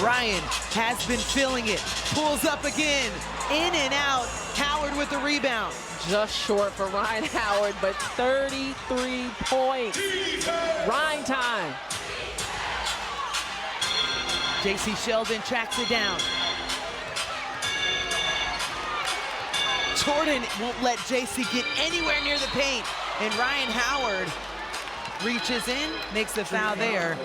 Ryan has been feeling it. Pulls up again. In and out. Howard with the rebound. Just short for Ryan Howard, but 33 points. Ryan time. J.C. Sheldon tracks it down. Jordan won't let J.C. get anywhere near the paint. And Ryan Howard reaches in, makes the foul there.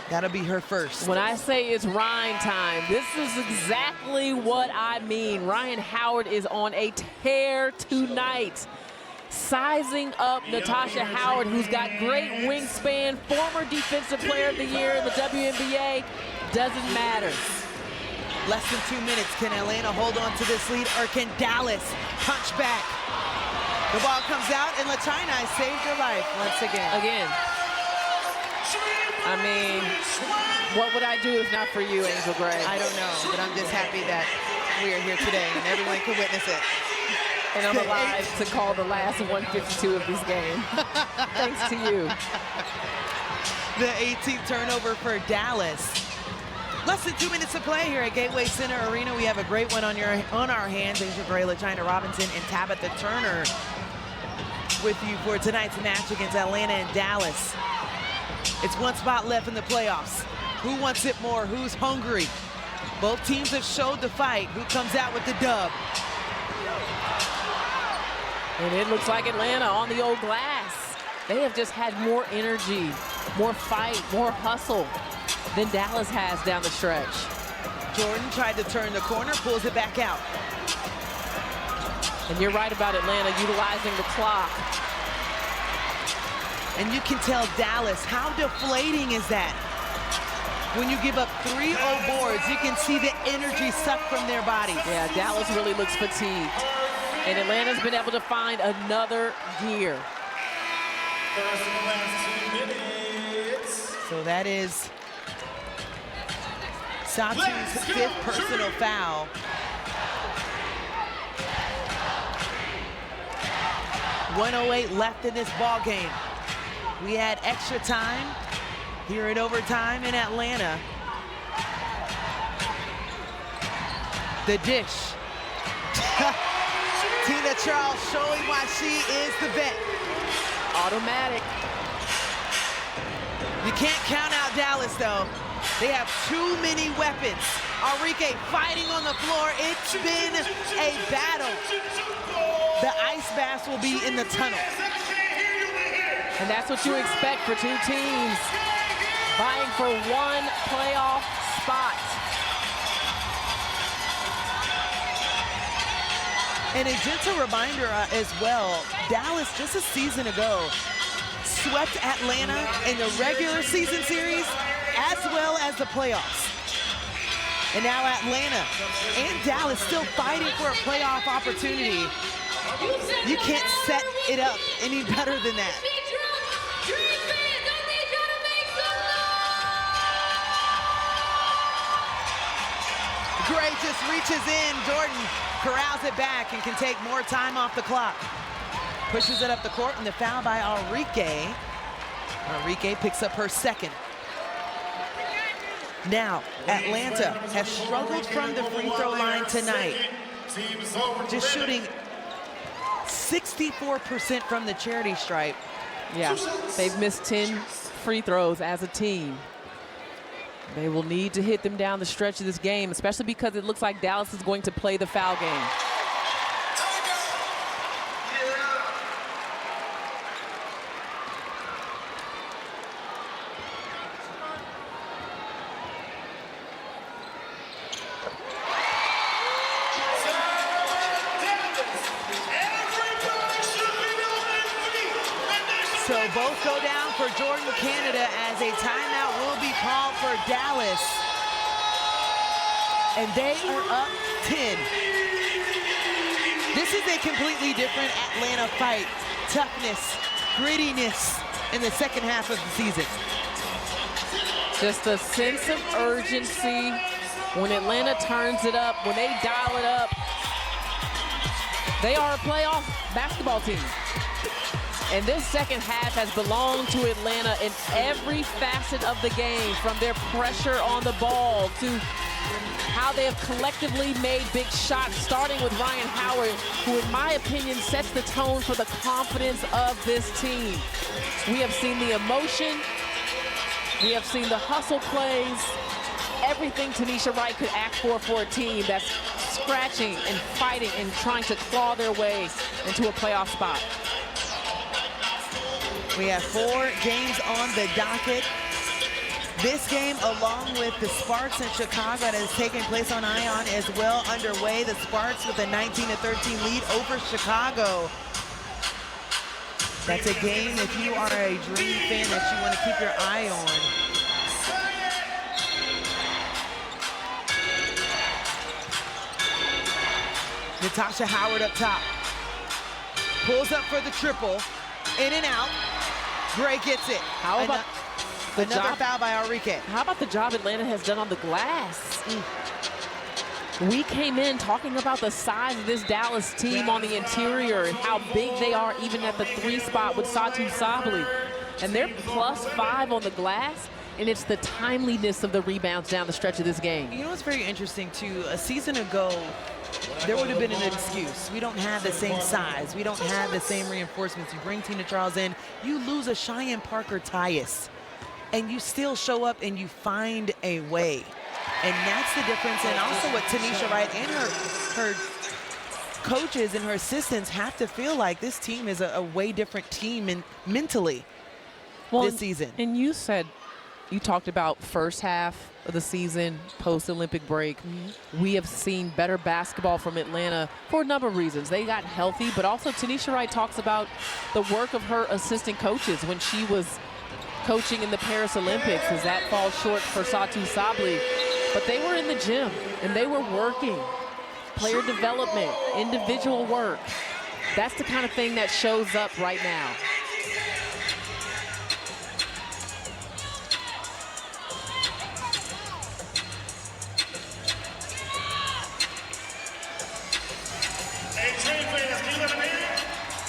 That'll be her first. When I say it's Ryan time, this is exactly what I mean. Ryan Howard is on a tear tonight. Sizing up Natasha Howard, who's got great wingspan, former Defensive Player of the Year in the WNBA. Doesn't matter. Less than 2 minutes. Can Atlanta hold on to this lead, or can Dallas punch back? The ball comes out, and LaChina saved her life once again. I mean, what would I do if not for you, Angel Gray? I don't know, but I'm just happy that we are here today and everyone can witness it. And I'm alive to call the last 152 of this game. Thanks to you. The 18th turnover for Dallas. Less than 2 minutes to play here at Gateway Center Arena. We have a great one on our hands. Angel Gray, LaChina Robinson, and Tabitha Turner with you for tonight's match against Atlanta and Dallas. It's one spot left in the playoffs. Who wants it more? Who's hungry? Both teams have showed the fight. Who comes out with the dub? And it looks like Atlanta on the old glass. They have just had more energy, more fight, more hustle than Dallas has down the stretch. Jordan tried to turn the corner, pulls it back out. And you're right about Atlanta utilizing the clock. And you can tell Dallas, how deflating is that? When you give up 3-0 boards, you can see the energy sucked from their bodies. Yeah, Dallas really looks fatigued. And Atlanta's been able to find another gear. So that is Satu's 5th personal foul. .108 left in this ball game. We had extra time here in overtime in Atlanta. The dish. Tina Charles showing why she is the vet. Automatic. You can't count out Dallas, though. They have too many weapons. Enrique fighting on the floor. It's been a battle. The ice baths will be in the tunnel. And that's what you expect for two teams vying for one playoff spot. And a gentle reminder as well, Dallas just a season ago swept Atlanta in the regular season series as well as the playoffs. And now Atlanta and Dallas still fighting for a playoff opportunity. You can't set it up any better than that. Gray just reaches in. Jordan corrals it back and can take more time off the clock. Pushes it up the court, and the foul by Enrique. Enrique picks up her second. Now, Atlanta has struggled from the free throw line tonight. Just shooting 64% from the charity stripe. Yeah, they've missed 10 free throws as a team. They will need to hit them down the stretch of this game, especially because it looks like Dallas is going to play the foul game. So both go down for Jordan, Canada, as a timeout will be called for Dallas. And they are up 10. This is a completely different Atlanta fight. Toughness, grittiness in the second half of the season. Just a sense of urgency when Atlanta turns it up, when they dial it up. They are a playoff basketball team. And this second half has belonged to Atlanta in every facet of the game, from their pressure on the ball to how they have collectively made big shots, starting with Ryan Howard, who in my opinion sets the tone for the confidence of this team. We have seen the emotion, we have seen the hustle plays, everything Tanisha Wright could ask for a team that's scratching and fighting and trying to claw their way into a playoff spot. We have 4 games on the docket. This game, along with the Sparks in Chicago that has taken place on Ion, is well underway. The Sparks with a 19-13 lead over Chicago. That's a game, if you are a Dream fan, that you want to keep your eye on. Natasha Howard up top. Pulls up for the triple. In and out. Gray gets it. How about another foul by Enrique? How about the job Atlanta has done on the glass? We came in talking about the size of this Dallas team on the interior and how big they are even at the 3 spot with Satu Sabally. And they're +5 on the glass, and it's the timeliness of the rebounds down the stretch of this game. You know what's very interesting, too? A season ago, there would have been an excuse. We don't have the same size. We don't have the same reinforcements. You bring Tina Charles in, you lose a Cheyenne Parker-Tyus, and you still show up and you find a way. And that's the difference. And also what Tanisha Wright and her coaches and her assistants have to feel like this team is a way different team mentally this season. And you talked about first half of the season, post-Olympic break. We have seen better basketball from Atlanta for a number of reasons. They got healthy, but also Tanisha Wright talks about the work of her assistant coaches when she was coaching in the Paris Olympics, as that falls short for Satu Sabally. But they were in the gym, and they were working. Player development, individual work. That's the kind of thing that shows up right now.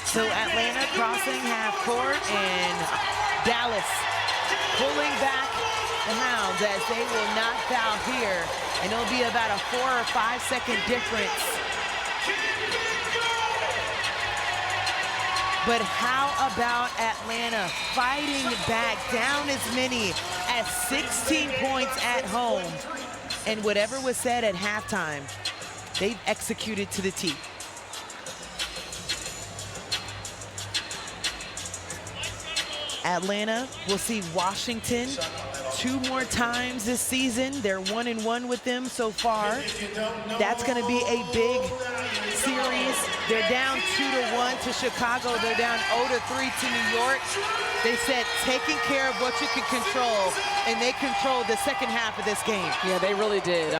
So Atlanta crossing half court, and Dallas pulling back the Hounds as they will not foul here. And it'll be about a 4 or 5 second difference. But how about Atlanta fighting back, down as many as 16 points at home? And whatever was said at halftime, they've executed to the T. Atlanta will see Washington 2 more times this season. They're 1-1 with them so far. That's going to be a big series. They're down 2-1 to Chicago. They're down 0-3 to New York. They said taking care of what you can control, and they controlled the second half of this game. Yeah, they really did.